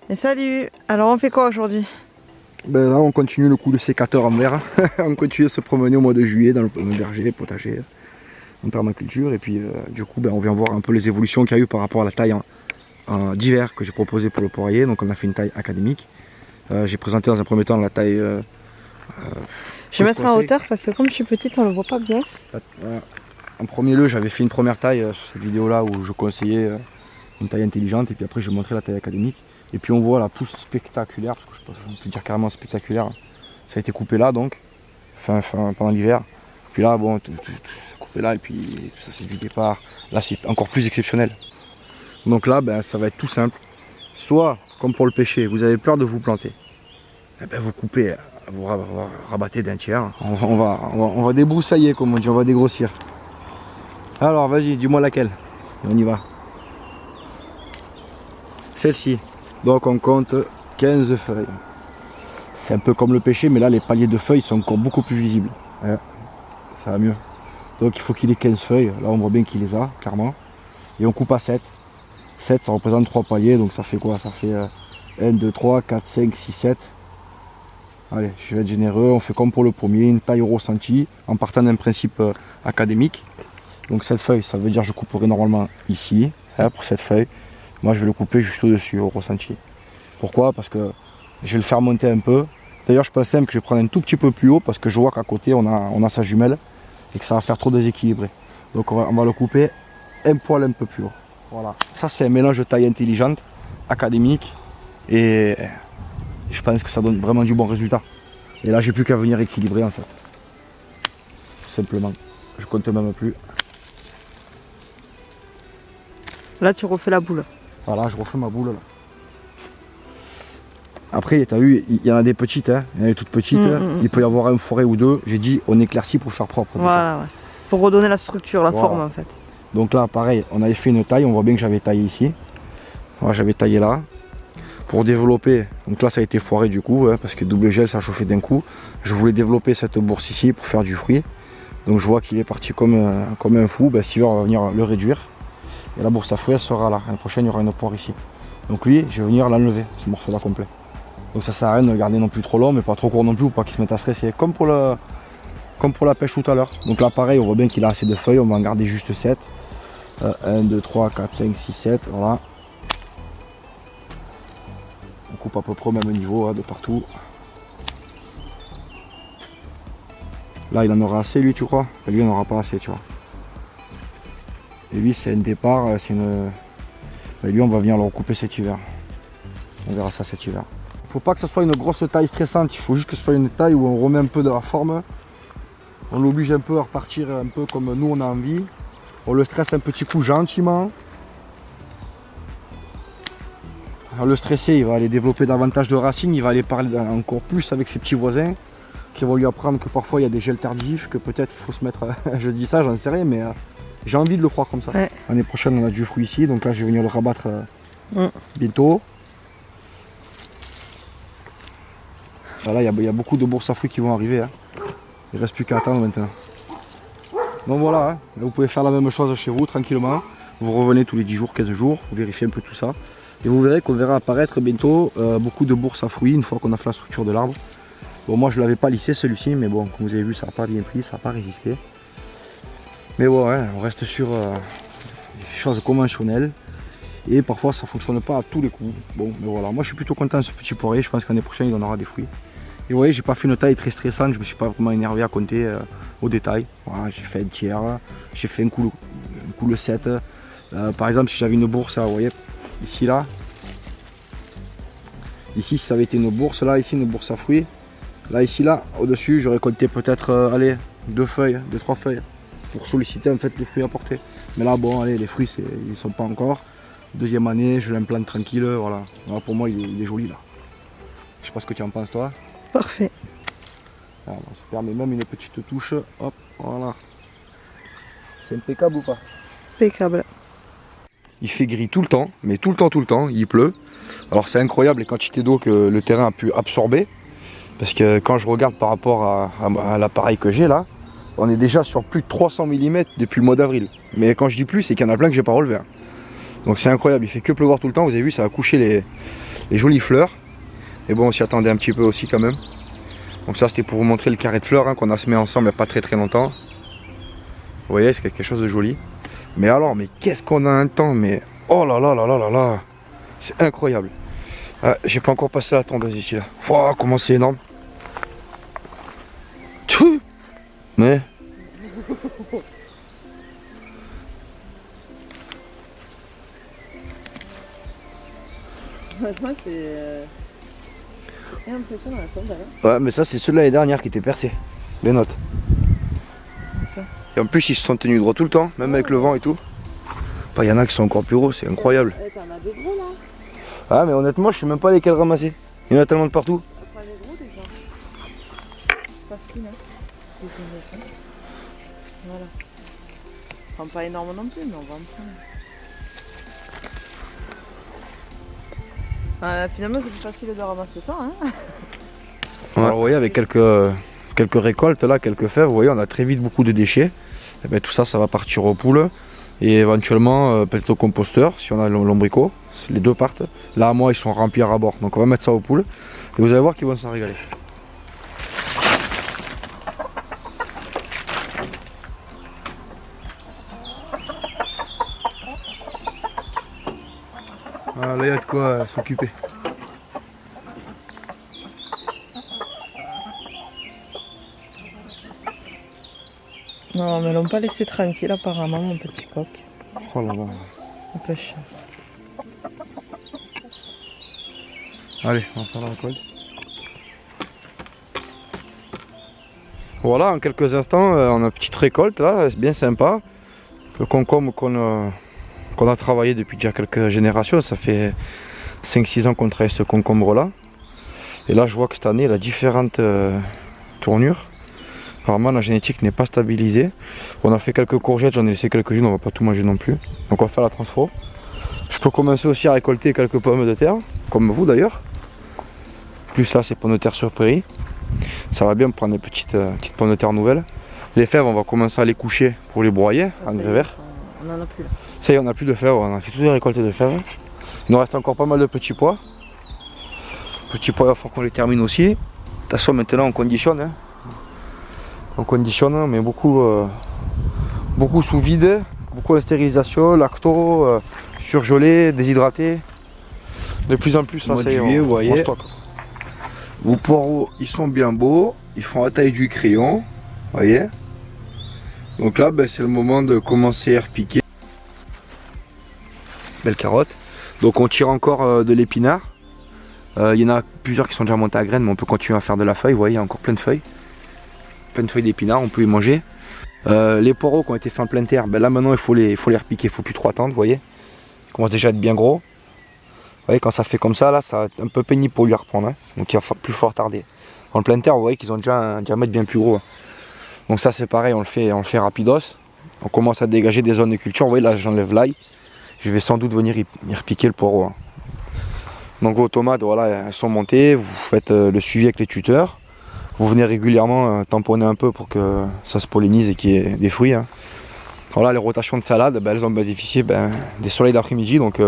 Et salut! Alors on fait quoi aujourd'hui? Ben là on continue le coup de sécateur en verre. On continue de se promener au mois de juillet dans le verger, potager, en permaculture. Et puis du coup ben, on vient voir un peu les évolutions qu'il y a eu par rapport à la taille d'hiver que j'ai proposé pour le poirier. Donc on a fait une taille académique. J'ai présenté dans un premier temps la taille... Je vais mettre en hauteur parce que comme je suis petite on le voit pas bien. En premier lieu j'avais fait une première taille sur cette vidéo là où je conseillais une taille intelligente. Et puis après j'ai montré la taille académique. Et puis on voit la pousse spectaculaire, parce que je pense qu'on peut dire carrément spectaculaire. Ça a été coupé là donc, pendant l'hiver. Puis là bon, tout ça coupé là et puis tout ça c'est du départ. Là c'est encore plus exceptionnel. Donc là ben, ça va être tout simple. Soit comme pour le pêcher, vous avez peur de vous planter. Eh ben, vous coupez, vous rabattez d'un tiers. On va débroussailler comme on dit, on va dégrossir. Alors vas-y, dis-moi laquelle. Et on y va. Celle-ci. Donc on compte 15 feuilles. C'est un peu comme le pêcher, mais là les paliers de feuilles sont encore beaucoup plus visibles. Ouais, ça va mieux. Donc il faut qu'il ait 15 feuilles. Là on voit bien qu'il les a, clairement. Et on coupe à 7. 7 ça représente 3 paliers, donc ça fait quoi? Ça fait 1, 2, 3, 4, 5, 6, 7. Allez, je vais être généreux, on fait comme pour le premier, une taille au ressenti, en partant d'un principe académique. Donc cette feuille, ça veut dire que je couperai normalement ici, hein, pour cette feuille. Moi je vais le couper juste au-dessus, au ressenti. Pourquoi? Parce que je vais le faire monter un peu. D'ailleurs je pense même que je vais prendre un tout petit peu plus haut parce que je vois qu'à côté on a sa jumelle et que ça va faire trop déséquilibré. Donc on va le couper un poil un peu plus haut. Voilà. Ça c'est un mélange de taille intelligente, académique, et je pense que ça donne vraiment du bon résultat. Et là j'ai plus qu'à venir équilibrer en fait. Tout simplement. Je compte même plus. Là tu refais la boule. Voilà, je refais ma boule là. Après, tu as vu, il y en a des petites, hein, il y en a des toutes petites. Il peut y avoir un foret ou deux. J'ai dit, on éclaircit pour faire propre. Voilà, ouais. Pour redonner la structure, la forme en fait. Donc là, pareil, on avait fait une taille. On voit bien que j'avais taillé ici. Voilà, j'avais taillé là. Pour développer, donc là ça a été foiré du coup, hein, parce que double gel ça a chauffé d'un coup. Je voulais développer cette bourse ici pour faire du fruit. Donc je vois qu'il est parti comme un fou. Ben, Stever va venir le réduire. Et la bourse à fruits elle sera là. L'année prochaine il y aura une poire ici. Donc lui, je vais venir l'enlever, ce morceau là complet. Donc ça sert à rien de le garder non plus trop long, mais pas trop court non plus, pour pas qu'il se mette à stresser. Comme pour la pêche tout à l'heure. Donc là pareil, on voit bien qu'il a assez de feuilles, on va en garder juste 7. 1, 2, 3, 4, 5, 6, 7, voilà. On coupe à peu près au même niveau, hein, de partout. Là il en aura assez lui, tu crois? Et lui il n'en aura pas assez, tu vois. Et lui c'est un départ, c'est une... Et lui on va venir le recouper cet hiver. On verra ça cet hiver. Faut pas que ce soit une grosse taille stressante, il faut juste que ce soit une taille où on remet un peu de la forme. On l'oblige un peu à repartir un peu comme nous on a envie. On le stresse un petit coup gentiment. Alors le stressé, il va aller développer davantage de racines, il va aller parler encore plus avec ses petits voisins, qui vont lui apprendre que parfois il y a des gels tardifs, que peut-être il faut se mettre, je dis ça, j'en sais rien, mais j'ai envie de le croire comme ça. Ouais. L'année prochaine on a du fruit ici, donc là je vais venir le rabattre bientôt. Là il y a beaucoup de bourses à fruits qui vont arriver, hein. Il ne reste plus qu'à attendre maintenant. Donc voilà, hein. Vous pouvez faire la même chose chez vous tranquillement, vous revenez tous les 10 jours, 15 jours, vous vérifiez un peu tout ça. Et vous verrez qu'on verra apparaître bientôt beaucoup de bourses à fruits une fois qu'on a fait la structure de l'arbre. Bon moi je ne l'avais pas lissé celui-ci, mais bon comme vous avez vu ça n'a pas bien pris, ça n'a pas résisté. Mais bon ouais, on reste sur des choses conventionnelles. Et parfois ça ne fonctionne pas à tous les coups. Bon mais voilà, moi je suis plutôt content de ce petit poirier, je pense qu'année prochaine il en aura des fruits. Et vous voyez, j'ai pas fait une taille très stressante, je me suis pas vraiment énervé à compter au détail. Voilà, j'ai fait un tiers, j'ai fait un coup le 7. Par exemple si j'avais une bourse, vous voyez, ici là. Ici si ça avait été une bourse, là ici une bourse à fruits. Là ici là, au-dessus j'aurais compté peut-être allez, 2 feuilles, 2-3 feuilles. Pour solliciter en fait les fruits apportés. Mais là bon allez, les fruits ils sont pas encore. Deuxième année, je l'implante tranquille, voilà. Voilà. Pour moi il est joli là. Je sais pas ce que tu en penses toi. Parfait. Alors, on se permet même une petite touche, hop, voilà. C'est impeccable ou pas? Impeccable. Il fait gris tout le temps, mais tout le temps, il pleut. Alors c'est incroyable les quantités d'eau que le terrain a pu absorber. Parce que quand je regarde par rapport à l'appareil que j'ai là, on est déjà sur plus de 300 mm depuis le mois d'avril. Mais quand je dis plus, c'est qu'il y en a plein que j'ai pas relevé. Donc c'est incroyable, il fait que pleuvoir tout le temps. Vous avez vu, ça a couché les jolies fleurs. Et bon, on s'y attendait un petit peu aussi quand même. Donc ça, c'était pour vous montrer le carré de fleurs hein, qu'on a semé ensemble il n'y a pas très longtemps. Vous voyez, c'est quelque chose de joli. Mais alors, mais qu'est-ce qu'on a un temps, mais oh là là là là là là, c'est incroyable. Ah, j'ai pas encore passé la tondeuse ici là. Wow, comment c'est énorme. Tchou. Mais Moi, c'est impressionnant la sonde alors. ouais, mais ça, c'est ceux de l'année dernière qui étaient percés. Les notes. Ça. Et en plus, ils se sont tenus droit tout le temps, même avec le vent et tout. Il y en a qui sont encore plus gros, c'est incroyable. T'en as des gros là. Ah, mais honnêtement, je sais même pas lesquels ramasser. Il y en a tellement de partout. Prends les gros déjà. Facile hein. Voilà. Prends pas énorme non plus, mais on va en prendre. Finalement, c'est plus facile de ramasser ça. Hein. Ouais. Alors, vous voyez, avec quelques récoltes là, quelques fèves, vous voyez, on a très vite beaucoup de déchets. Et bien, tout ça, ça va partir aux poules. Et éventuellement, peut-être au composteur, si on a l'ombricot. Les deux partent. Là, moi, ils sont remplis à bord. Donc, on va mettre ça aux poules. Et vous allez voir qu'ils vont s'en régaler. Ah, là, il y a de quoi s'occuper. Non, mais ils l'ont pas laissé tranquille apparemment, mon petit coq. Oh là là. Un peu cher. Allez, on va faire la récolte. Voilà, en quelques instants, on a une petite récolte là, c'est bien sympa. Le concombre qu'on a travaillé depuis déjà quelques générations, ça fait 5-6 ans qu'on travaille ce concombre là. Et là, je vois que cette année, il a différentes tournures. Apparemment, la génétique n'est pas stabilisée. On a fait quelques courgettes, j'en ai laissé quelques-unes, on va pas tout manger non plus. Donc on va faire la transfo. Je peux commencer aussi à récolter quelques pommes de terre, comme vous d'ailleurs. Plus là, c'est pommes de terre sur prairie. Ça va bien prendre des petites pommes de terre nouvelles. Les fèves, on va commencer à les coucher pour les broyer en engrais vert. On en a plus là. Ça y est, on n'a plus de fèves, on a fait toutes les récoltes de fèves. Il nous reste encore pas mal de petits pois. Petits pois, il faut qu'on les termine aussi. De toute façon, maintenant on conditionne. Hein. On conditionne, on met beaucoup sous vide, beaucoup en stérilisation, lacto, surgelé, déshydraté. De plus en plus, là, ça y est, juillet, vous voyez. Vos poireaux, ils sont bien beaux, ils font la taille du crayon, vous voyez. Donc là, ben, c'est le moment de commencer à repiquer. Belle carotte. Donc on tire encore de l'épinard. Il y en a plusieurs qui sont déjà montés à graines, mais on peut continuer à faire de la feuille, vous voyez, il y a encore plein de feuilles. Plein de feuilles d'épinards, on peut y manger. Les poireaux qui ont été faits en pleine terre, ben là maintenant il faut les repiquer, il ne faut plus trop attendre, vous voyez. Ils commencent déjà à être bien gros. Vous voyez, quand ça fait comme ça, là, ça va être un peu pénible pour lui reprendre. Hein. Donc il va plus fort tarder. En pleine terre, vous voyez qu'ils ont déjà un diamètre bien plus gros. Hein. Donc ça c'est pareil, on le fait rapidos. On commence à dégager des zones de culture. Vous voyez là, j'enlève l'ail. Je vais sans doute venir y repiquer le poireau. Hein. Donc vos tomates, voilà, elles sont montées. Vous faites le suivi avec les tuteurs. Vous venez régulièrement tamponner un peu pour que ça se pollinise et qu'il y ait des fruits. Hein. Voilà, les rotations de salade, ben, elles ont bénéficié des soleils d'après-midi. Donc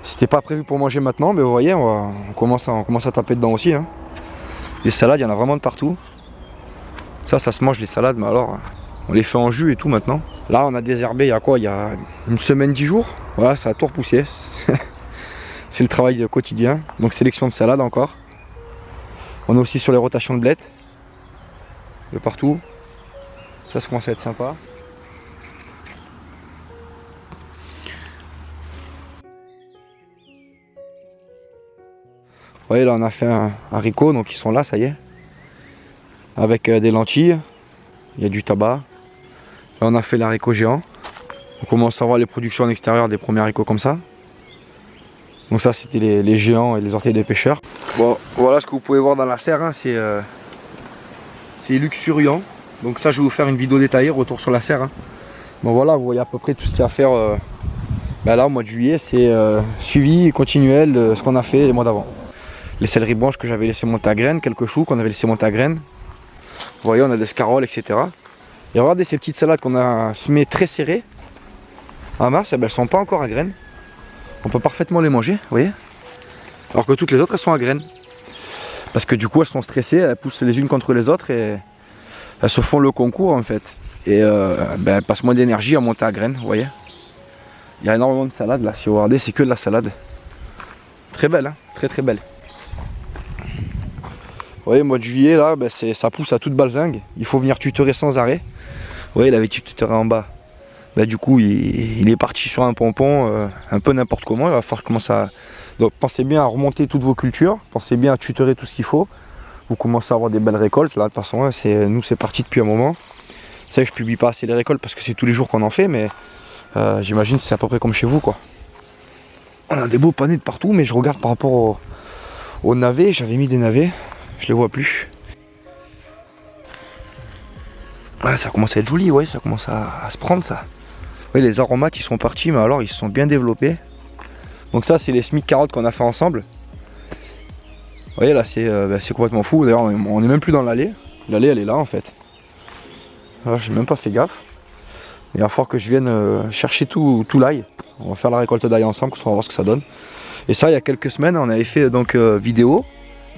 c'était pas prévu pour manger maintenant, mais vous voyez, on commence à taper dedans aussi. Hein. Les salades, il y en a vraiment de partout. Ça se mange les salades, mais alors on les fait en jus et tout maintenant. Là, on a désherbé il y a quoi? Il y a une semaine, 10 jours. Voilà, ça a tout repoussé. C'est le travail quotidien. Donc sélection de salade encore. On est aussi sur les rotations de blettes. De partout. Ça commence à être sympa. Vous voyez, là on a fait un haricot, donc ils sont là, ça y est. Avec des lentilles. Il y a du tabac. Là on a fait l'haricot géant. On commence à voir les productions en extérieur des premiers haricots comme ça. Donc ça c'était les géants et les orteils des pêcheurs. Bon, voilà ce que vous pouvez voir dans la serre, hein, c'est luxuriant. Donc ça je vais vous faire une vidéo détaillée, retour sur la serre. Hein. Bon voilà, vous voyez à peu près tout ce qu'il y a à faire. Là au mois de juillet, c'est suivi continuel de ce qu'on a fait les mois d'avant. Les céleris branches que j'avais laissé monter à graines, quelques choux qu'on avait laissé monter à graines. Vous voyez, on a des scaroles, etc. Et regardez ces petites salades qu'on a semées très serrées. En mars, elles ne sont pas encore à graines. On peut parfaitement les manger, vous voyez. Alors que toutes les autres, elles sont à graines. Parce que du coup, elles sont stressées, elles poussent les unes contre les autres et elles se font le concours en fait. Et elles passent moins d'énergie à monter à graines, vous voyez. Il y a énormément de salade là, si vous regardez, c'est que de la salade. Très belle, hein, très très belle. Vous voyez, mois de juillet là, ça pousse à toute balzingue. Il faut venir tutorer sans arrêt. Vous voyez, il avait tutoré en bas. Du coup, il est parti sur un pompon, un peu n'importe comment. Il va falloir commencer à... Donc pensez bien à remonter toutes vos cultures. Pensez bien à tutorer tout ce qu'il faut. Vous commencez à avoir des belles récoltes. Là, de toute façon, nous c'est parti depuis un moment. C'est vrai que je publie pas assez les récoltes parce que c'est tous les jours qu'on en fait, mais j'imagine que c'est à peu près comme chez vous, quoi. On a des beaux panais de partout, mais je regarde par rapport aux navets. J'avais mis des navets, je les vois plus. Ouais, ça commence à être joli, ouais, ça commence à se prendre ça. Ouais, les aromates ils sont partis, mais alors ils se sont bien développés. Donc ça c'est les semis de carottes qu'on a fait ensemble. Vous voyez là c'est complètement fou. D'ailleurs on n'est même plus dans l'allée. L'allée elle est là en fait. Alors j'ai même pas fait gaffe. Il va falloir que je vienne chercher tout l'ail. On va faire la récolte d'ail ensemble, on va voir ce que ça donne. Et ça il y a quelques semaines on avait fait donc vidéo.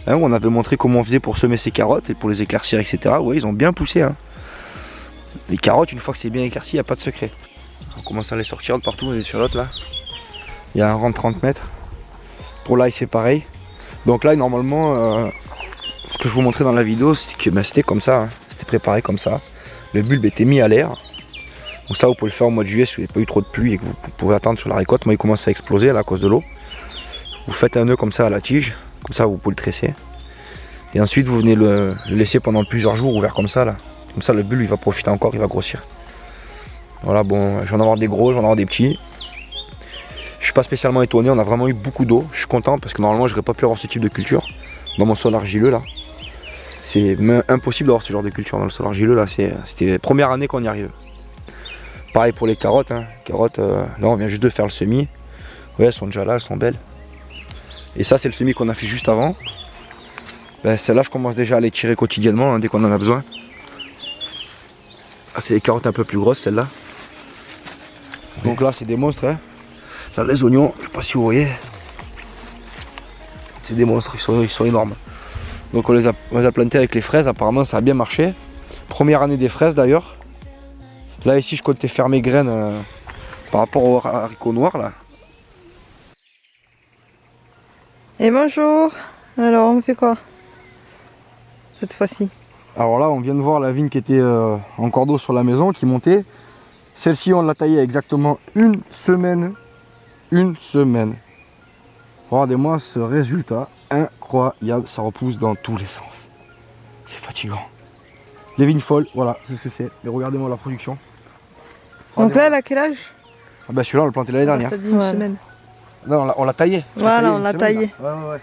Hein, où on avait montré comment on faisait pour semer ces carottes et pour les éclaircir etc. Ouais, ils ont bien poussé. Hein. Les carottes une fois que c'est bien éclairci il n'y a pas de secret. On commence à les sortir de partout, les sur l'autre là. Il y a un rang de 30 mètres. Pour l'ail c'est pareil. Donc là normalement, ce que je vous montrais dans la vidéo, c'est que c'était comme ça. Hein. C'était préparé comme ça. Le bulbe était mis à l'air. Donc ça vous pouvez le faire au mois de juillet si vous n'avez pas eu trop de pluie et que vous pouvez attendre sur la récolte. Moi il commence à exploser là, à cause de l'eau. Vous faites un nœud comme ça à la tige. Comme ça vous pouvez le tresser. Et ensuite vous venez le laisser pendant plusieurs jours ouvert comme ça là. Comme ça le bulbe il va profiter encore, il va grossir. Voilà, bon, je vais en avoir des gros, je vais en avoir des petits. Je suis pas spécialement étonné, on a vraiment eu beaucoup d'eau. Je suis content parce que normalement, j'aurais pas pu avoir ce type de culture dans mon sol argileux là. C'est impossible d'avoir ce genre de culture dans le sol argileux là. C'était la première année qu'on y arrive. Pareil pour les carottes. Hein. Carottes, là, on vient juste de faire le semis. Ouais, elles sont déjà là, elles sont belles. Et ça, c'est le semis qu'on a fait juste avant. Celle-là, je commence déjà à les tirer quotidiennement hein, dès qu'on en a besoin. Ah, c'est les carottes un peu plus grosses, celles-là. Donc là c'est des monstres hein. Là les oignons, je sais pas si vous voyez. C'est des monstres, ils sont énormes. Donc on les a plantés avec les fraises, apparemment ça a bien marché. Première année des fraises d'ailleurs. Là ici je comptais faire mes graines par rapport aux haricots noirs là. Et bonjour. Alors on fait quoi cette fois-ci? Alors là on vient de voir la vigne qui était en cordeau sur la maison, qui montait. Celle-ci on l'a taillée exactement une semaine. Regardez-moi ce résultat incroyable, ça repousse dans tous les sens. C'est fatigant. Les vignes folles, voilà, c'est ce que c'est. Et regardez-moi la production. Donc là elle a quel âge? Ah bah celui-là on l'a planté l'année dernière. T'as dit une semaine. Non on l'a taillé. Voilà, on l'a taillé. Ouais.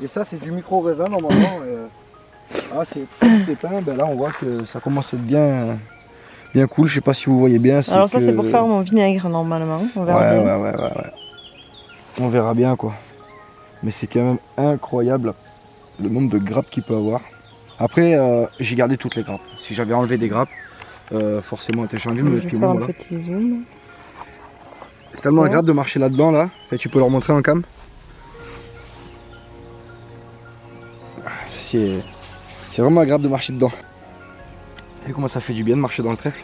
Et ça c'est du micro raisin normalement. Ah c'est des pins, ben là on voit que ça commence à être bien cool, je sais pas si vous voyez bien. Alors ça c'est pour faire mon vinaigre normalement, on verra bien. Ouais. On verra bien quoi. Mais c'est quand même incroyable le nombre de grappes qu'il peut avoir. Après j'ai gardé toutes les grappes. Si j'avais enlevé des grappes, forcément j'ai enlevé le piment là. C'est tellement agréable de marcher là-dedans là. Et tu peux leur montrer en cam. C'est vraiment agréable de marcher dedans. Et comment ça fait du bien de marcher dans le trèfle.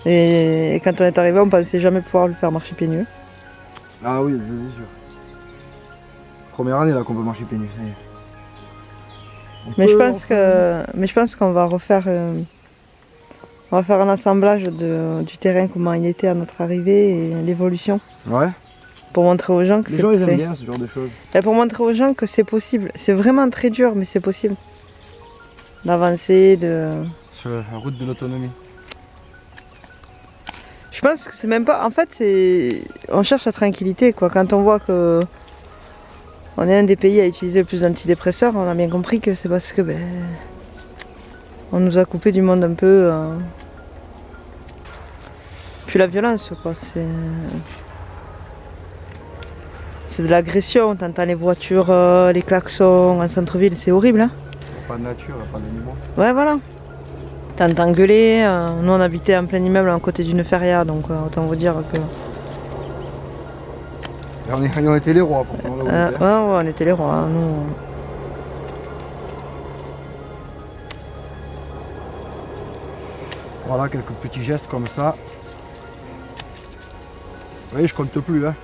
Et quand on est arrivé, on pensait jamais pouvoir le faire marcher pieds nus. Ah oui, c'est sûr. Première année là qu'on peut marcher pieds nus. Mais je pense qu'on va refaire on va faire un assemblage du terrain, comment il était à notre arrivée et l'évolution. Ouais. Pour montrer aux gens que c'est possible. Les gens ils aiment bien ce genre de choses. Et pour montrer aux gens que c'est possible. C'est vraiment très dur, mais c'est possible. D'avancer, sur la route de l'autonomie. Je pense que c'est même pas... En fait, on cherche la tranquillité, quoi. Quand on voit que on est un des pays à utiliser le plus d'antidépresseurs, on a bien compris que c'est parce que on nous a coupé du monde un peu. Puis la violence, quoi. C'est de l'agression. T'entends les voitures, les klaxons en centre-ville, c'est horrible, hein. Pas de nature, pas d'animaux. Ouais, voilà. T'entends gueuler. Nous on habitait en plein immeuble à côté d'une feria, donc autant vous dire que... Et on était les rois pourtant là où on était. Ouais, on était les rois, hein, nous. Voilà quelques petits gestes comme ça. Vous voyez, je compte plus. Hein.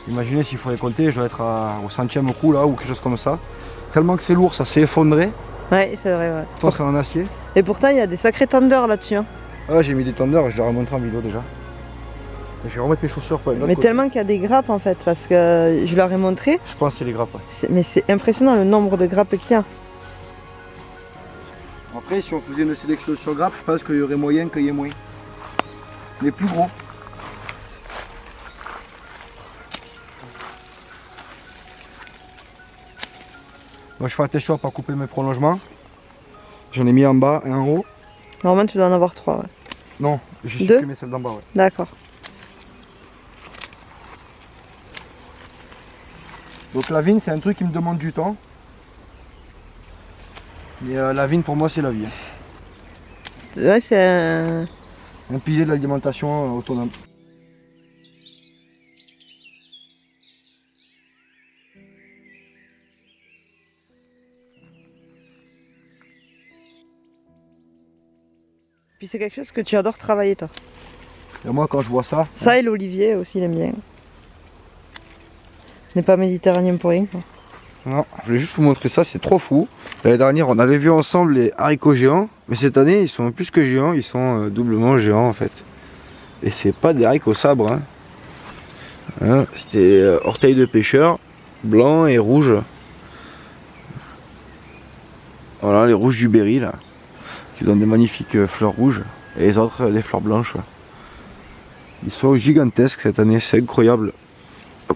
Imaginez s'il faudrait compter, je dois être au 100e coup là ou quelque chose comme ça. Tellement que c'est lourd, ça s'est effondré. Ouais, c'est vrai, ouais. Pourtant c'est en acier. Et pourtant il y a des sacrés tendeurs là-dessus. Hein. Ah, j'ai mis des tendeurs, je leur ai montré en vidéo déjà. Et je vais remettre mes chaussures pour Mais tellement qu'il y a des grappes en fait, parce que je leur ai montré. Je pense que c'est les grappes. Ouais. Mais c'est impressionnant le nombre de grappes qu'il y a. Après, si on faisait une sélection sur grappes, je pense qu'il y aurait moyen qu'il y ait moins. Mais plus gros. Moi, je fais attention à ne pas couper mes prolongements. J'en ai mis en bas et en haut. Normalement, tu dois en avoir 3. Ouais. Non, j'ai Deux supprimé celle d'en bas. Ouais. D'accord. Donc la vigne, c'est un truc qui me demande du temps. Mais la vigne, pour moi, c'est la vie. Hein. Ouais, c'est un... Un pilier de l'alimentation autonome. Puis c'est quelque chose que tu adores travailler, toi. Et moi, quand je vois ça... Ça et l'olivier aussi, il aime bien. On n'est pas méditerranéen pour rien, quoi. Non, je voulais juste vous montrer ça, c'est trop fou. L'année dernière, on avait vu ensemble les haricots géants, mais cette année, ils sont plus que géants, ils sont doublement géants en fait. Et c'est pas des haricots sabres. Hein. Hein, c'était orteils de pêcheur, blanc et rouge. Voilà, les rouges du Berry là, qui donnent des magnifiques fleurs rouges, et les autres des fleurs blanches. Ils sont gigantesques cette année, c'est incroyable.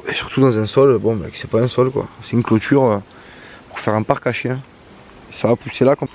Et surtout dans un sol, bon, c'est pas un sol quoi, c'est une clôture pour faire un parc à chiens. Ça va pousser là comme...